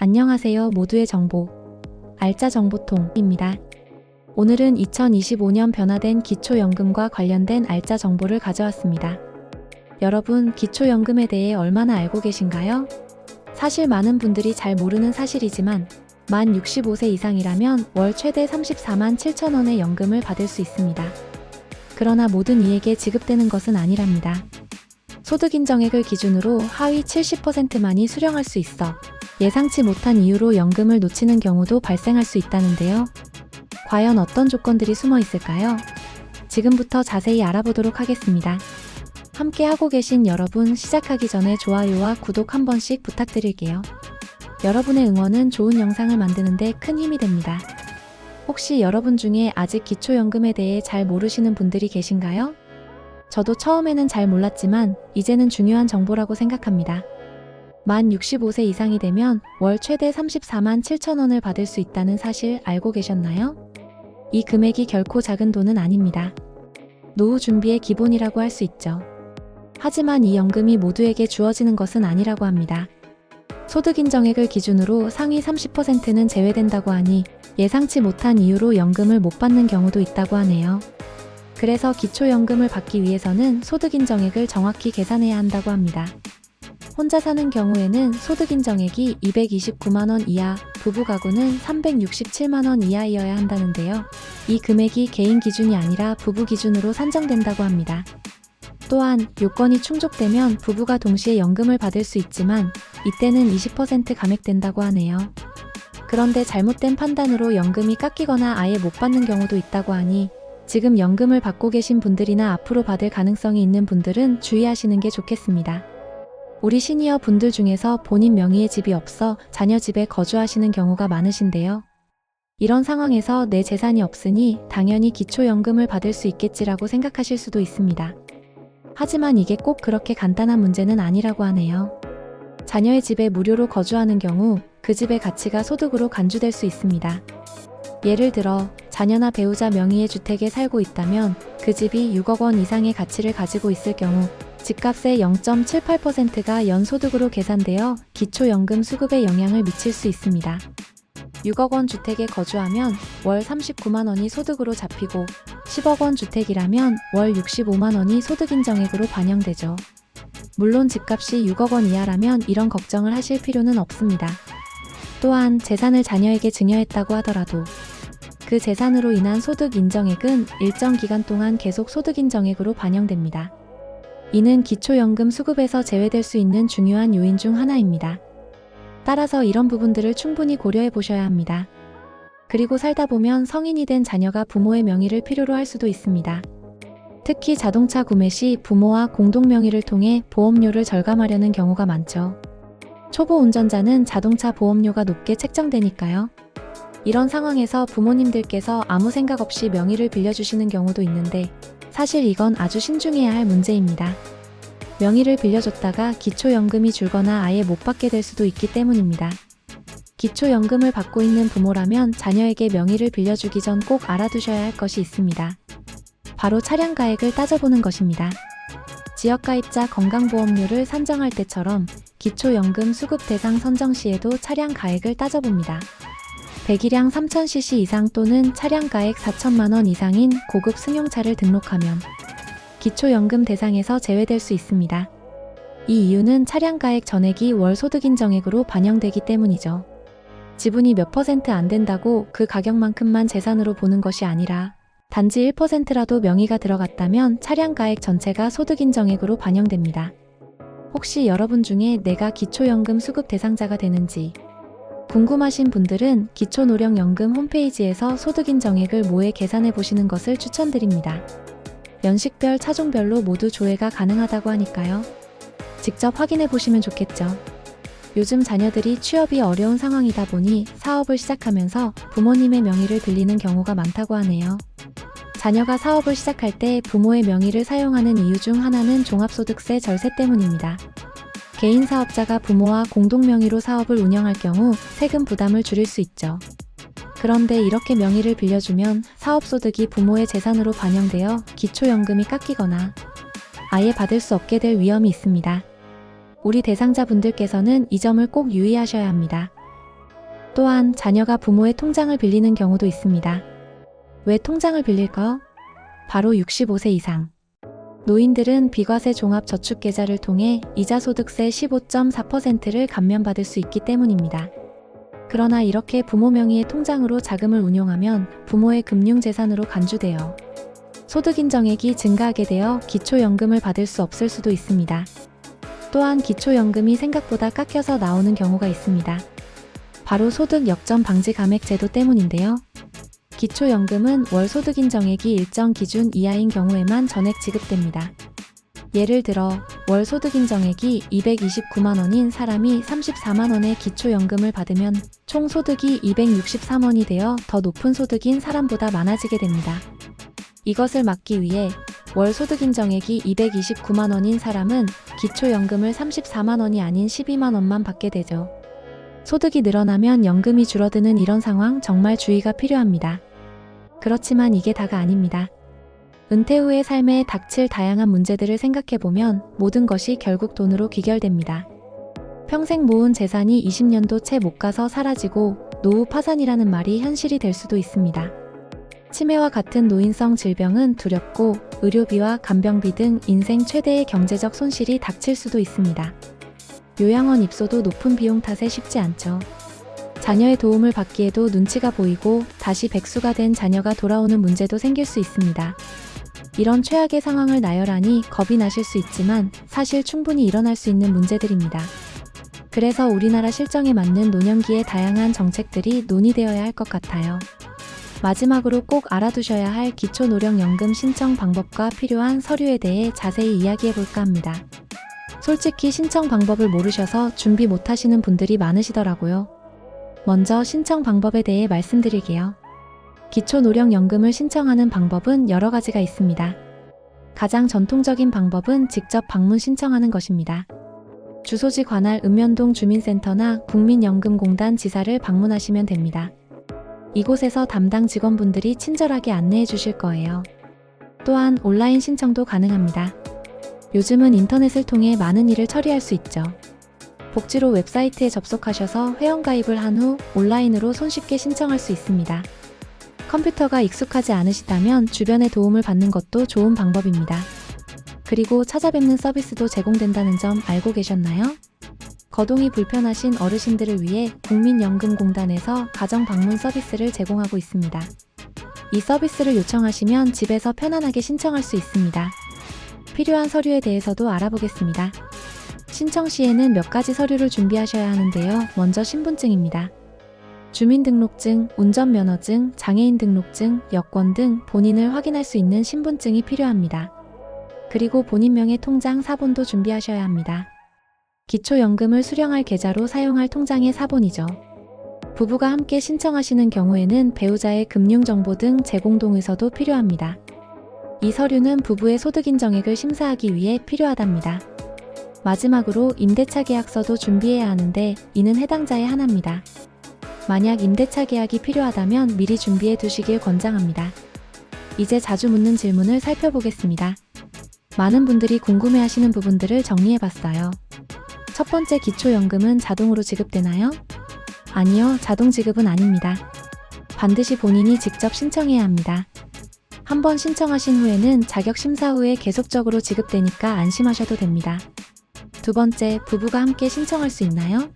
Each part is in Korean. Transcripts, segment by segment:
안녕하세요. 모두의 정보, 알짜 정보통입니다. 오늘은 2025년 변화된 기초연금과 관련된 알짜 정보를 가져왔습니다. 여러분, 기초연금에 대해 얼마나 알고 계신가요? 사실 많은 분들이 잘 모르는 사실이지만 만 65세 이상이라면 월 최대 34만 7천 원의 연금을 받을 수 있습니다. 그러나 모든 이에게 지급되는 것은 아니랍니다. 소득 인정액을 기준으로 하위 70%만이 수령할 수 있어 예상치 못한 이유로 연금을 놓치는 경우도 발생할 수 있다는데요. 과연 어떤 조건들이 숨어 있을까요? 지금부터 자세히 알아보도록 하겠습니다. 함께 하고 계신 여러분, 시작하기 전에 좋아요와 구독 한 번씩 부탁드릴게요. 여러분의 응원은 좋은 영상을 만드는 데 큰 힘이 됩니다. 혹시 여러분 중에 아직 기초연금에 대해 잘 모르시는 분들이 계신가요? 저도 처음에는 잘 몰랐지만 이제는 중요한 정보라고 생각합니다. 만 65세 이상이 되면 월 최대 34만 7천 원을 받을 수 있다는 사실 알고 계셨나요? 이 금액이 결코 작은 돈은 아닙니다. 노후 준비의 기본이라고 할 수 있죠. 하지만 이 연금이 모두에게 주어지는 것은 아니라고 합니다. 소득 인정액을 기준으로 상위 30%는 제외된다고 하니 예상치 못한 이유로 연금을 못 받는 경우도 있다고 하네요. 그래서 기초연금을 받기 위해서는 소득 인정액을 정확히 계산해야 한다고 합니다. 혼자 사는 경우에는 소득 인정액이 229만 원 이하, 부부 가구는 367만 원 이하이어야 한다는데요. 이 금액이 개인 기준이 아니라 부부 기준으로 산정된다고 합니다. 또한 요건이 충족되면 부부가 동시에 연금을 받을 수 있지만 이때는 20% 감액된다고 하네요. 그런데 잘못된 판단으로 연금이 깎이거나 아예 못 받는 경우도 있다고 하니 지금 연금을 받고 계신 분들이나 앞으로 받을 가능성이 있는 분들은 주의하시는 게 좋겠습니다. 우리 시니어 분들 중에서 본인 명의의 집이 없어 자녀 집에 거주하시는 경우가 많으신데요. 이런 상황에서 내 재산이 없으니 당연히 기초연금을 받을 수 있겠지라고 생각하실 수도 있습니다. 하지만 이게 꼭 그렇게 간단한 문제는 아니라고 하네요. 자녀의 집에 무료로 거주하는 경우 그 집의 가치가 소득으로 간주될 수 있습니다. 예를 들어 자녀나 배우자 명의의 주택에 살고 있다면 그 집이 6억 원 이상의 가치를 가지고 있을 경우 집값의 0.78%가 연소득으로 계산되어 기초연금 수급에 영향을 미칠 수 있습니다. 6억 원 주택에 거주하면 월 39만 원이 소득으로 잡히고 10억 원 주택이라면 월 65만 원이 소득 인정액으로 반영되죠. 물론 집값이 6억 원 이하라면 이런 걱정을 하실 필요는 없습니다. 또한 재산을 자녀에게 증여했다고 하더라도 그 재산으로 인한 소득 인정액은 일정 기간 동안 계속 소득 인정액으로 반영됩니다. 이는 기초연금 수급에서 제외될 수 있는 중요한 요인 중 하나입니다. 따라서 이런 부분들을 충분히 고려해 보셔야 합니다. 그리고 살다 보면 성인이 된 자녀가 부모의 명의를 필요로 할 수도 있습니다. 특히 자동차 구매 시 부모와 공동 명의를 통해 보험료를 절감하려는 경우가 많죠. 초보 운전자는 자동차 보험료가 높게 책정되니까요. 이런 상황에서 부모님들께서 아무 생각 없이 명의를 빌려주시는 경우도 있는데 사실 이건 아주 신중해야 할 문제입니다. 명의를 빌려줬다가 기초연금이 줄거나 아예 못 받게 될 수도 있기 때문입니다. 기초연금을 받고 있는 부모라면 자녀에게 명의를 빌려주기 전 꼭 알아두셔야 할 것이 있습니다. 바로 차량 가액을 따져보는 것입니다. 지역가입자 건강보험료를 산정할 때처럼 기초연금 수급 대상 선정 시에도 차량 가액을 따져봅니다. 배기량 3000cc 이상 또는 차량 가액 4천만 원 이상인 고급 승용차를 등록하면 기초연금 대상에서 제외될 수 있습니다. 이 이유는 차량 가액 전액이 월 소득 인정액으로 반영되기 때문이죠. 지분이 몇 % 안 된다고 그 가격만큼만 재산으로 보는 것이 아니라 단지 1%라도 명의가 들어갔다면 차량 가액 전체가 소득 인정액으로 반영됩니다. 혹시 여러분 중에 내가 기초연금 수급 대상자가 되는지 궁금하신 분들은 기초노령연금 홈페이지에서 소득 인정액을 모의 계산해 보시는 것을 추천드립니다. 연식별, 차종별로 모두 조회가 가능하다고 하니까요. 직접 확인해 보시면 좋겠죠. 요즘 자녀들이 취업이 어려운 상황이다 보니 사업을 시작하면서 부모님의 명의를 빌리는 경우가 많다고 하네요. 자녀가 사업을 시작할 때 부모의 명의를 사용하는 이유 중 하나는 종합소득세 절세 때문입니다. 개인 사업자가 부모와 공동 명의로 사업을 운영할 경우 세금 부담을 줄일 수 있죠. 그런데 이렇게 명의를 빌려주면 사업소득이 부모의 재산으로 반영되어 기초연금이 깎이거나 아예 받을 수 없게 될 위험이 있습니다. 우리 대상자분들께서는 이 점을 꼭 유의하셔야 합니다. 또한 자녀가 부모의 통장을 빌리는 경우도 있습니다. 왜 통장을 빌릴까요? 바로 65세 이상 노인들은 비과세 종합저축계좌를 통해 이자소득세 15.4%를 감면받을 수 있기 때문입니다. 그러나 이렇게 부모 명의의 통장으로 자금을 운용하면 부모의 금융재산으로 간주되어 소득 인정액이 증가하게 되어 기초연금을 받을 수 없을 수도 있습니다. 또한 기초연금이 생각보다 깎여서 나오는 경우가 있습니다. 바로 소득 역전 방지 감액 제도 때문인데요. 기초연금은 월 소득 인정액이 일정 기준 이하인 경우에만 전액 지급됩니다. 예를 들어 월 소득 인정액이 229만 원인 사람이 34만 원의 기초연금을 받으면 총 소득이 263원이 되어 더 높은 소득인 사람보다 많아지게 됩니다. 이것을 막기 위해 월 소득 인정액이 229만 원인 사람은 기초연금을 34만 원이 아닌 12만 원만 받게 되죠. 소득이 늘어나면 연금이 줄어드는 이런 상황 정말 주의가 필요합니다. 그렇지만 이게 다가 아닙니다. 은퇴 후의 삶에 닥칠 다양한 문제들을 생각해보면 모든 것이 결국 돈으로 귀결됩니다. 평생 모은 재산이 20년도 채 못 가서 사라지고 노후 파산이라는 말이 현실이 될 수도 있습니다. 치매와 같은 노인성 질병은 두렵고 의료비와 간병비 등 인생 최대의 경제적 손실이 닥칠 수도 있습니다. 요양원 입소도 높은 비용 탓에 쉽지 않죠. 자녀의 도움을 받기에도 눈치가 보이고 다시 백수가 된 자녀가 돌아오는 문제도 생길 수 있습니다. 이런 최악의 상황을 나열하니 겁이 나실 수 있지만 사실 충분히 일어날 수 있는 문제들입니다. 그래서 우리나라 실정에 맞는 노년기의 다양한 정책들이 논의되어야 할 것 같아요. 마지막으로 꼭 알아두셔야 할 기초노령연금 신청 방법과 필요한 서류에 대해 자세히 이야기해 볼까 합니다. 솔직히 신청 방법을 모르셔서 준비 못하시는 분들이 많으시더라고요. 먼저 신청 방법에 대해 말씀드릴게요. 기초노령연금을 신청하는 방법은 여러 가지가 있습니다. 가장 전통적인 방법은 직접 방문 신청하는 것입니다. 주소지 관할 읍면동 주민센터나 국민연금공단 지사를 방문하시면 됩니다. 이곳에서 담당 직원분들이 친절하게 안내해 주실 거예요. 또한 온라인 신청도 가능합니다. 요즘은 인터넷을 통해 많은 일을 처리할 수 있죠. 복지로 웹사이트에 접속하셔서 회원가입을 한 후 온라인으로 손쉽게 신청할 수 있습니다. 컴퓨터가 익숙하지 않으시다면 주변의 도움을 받는 것도 좋은 방법입니다. 그리고 찾아뵙는 서비스도 제공된다는 점 알고 계셨나요? 거동이 불편하신 어르신들을 위해 국민연금공단에서 가정방문 서비스를 제공하고 있습니다. 이 서비스를 요청하시면 집에서 편안하게 신청할 수 있습니다. 필요한 서류에 대해서도 알아보겠습니다. 신청 시에는 몇 가지 서류를 준비하셔야 하는데요. 먼저 신분증입니다. 주민등록증, 운전면허증, 장애인 등록증, 여권 등 본인을 확인할 수 있는 신분증이 필요합니다. 그리고 본인명의 통장 사본도 준비하셔야 합니다. 기초연금을 수령할 계좌로 사용할 통장의 사본이죠. 부부가 함께 신청하시는 경우에는 배우자의 금융정보 등 제공 동의서도 필요합니다. 이 서류는 부부의 소득 인정액을 심사하기 위해 필요하답니다. 마지막으로 임대차 계약서도 준비해야 하는데 이는 해당자의 하나입니다. 만약 임대차 계약이 필요하다면 미리 준비해 두시길 권장합니다. 이제 자주 묻는 질문을 살펴보겠습니다. 많은 분들이 궁금해하시는 부분들을 정리해봤어요. 첫 번째, 기초연금은 자동으로 지급되나요? 아니요, 자동 지급은 아닙니다. 반드시 본인이 직접 신청해야 합니다. 한번 신청하신 후에는 자격 심사 후에 계속적으로 지급되니까 안심하셔도 됩니다. 두 번째, 부부가 함께 신청할 수 있나요?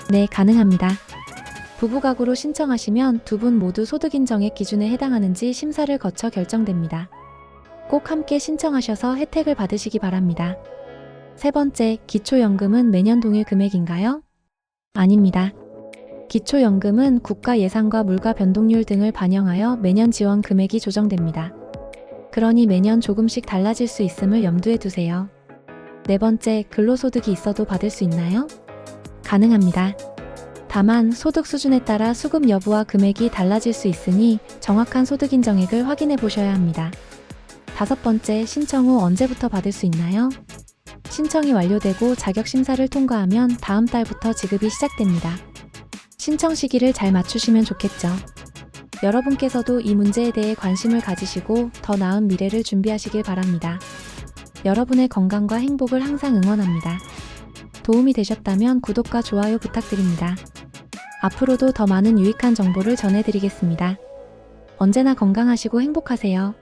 네, 가능합니다. 부부가구로 신청하시면 두 분 모두 소득인정액 기준에 해당하는지 심사를 거쳐 결정됩니다. 꼭 함께 신청하셔서 혜택을 받으시기 바랍니다. 세 번째, 기초연금은 매년 동일 금액인가요? 아닙니다. 기초연금은 국가 예산과 물가 변동률 등을 반영하여 매년 지원 금액이 조정됩니다. 그러니 매년 조금씩 달라질 수 있음을 염두에 두세요. 네 번째, 근로소득이 있어도 받을 수 있나요? 가능합니다. 다만 소득 수준에 따라 수급 여부와 금액이 달라질 수 있으니 정확한 소득 인정액을 확인해 보셔야 합니다. 다섯 번째, 신청 후 언제부터 받을 수 있나요? 신청이 완료되고 자격 심사를 통과하면 다음 달부터 지급이 시작됩니다. 신청 시기를 잘 맞추시면 좋겠죠. 여러분께서도 이 문제에 대해 관심을 가지시고 더 나은 미래를 준비하시길 바랍니다. 여러분의 건강과 행복을 항상 응원합니다. 도움이 되셨다면 구독과 좋아요 부탁드립니다. 앞으로도 더 많은 유익한 정보를 전해드리겠습니다. 언제나 건강하시고 행복하세요.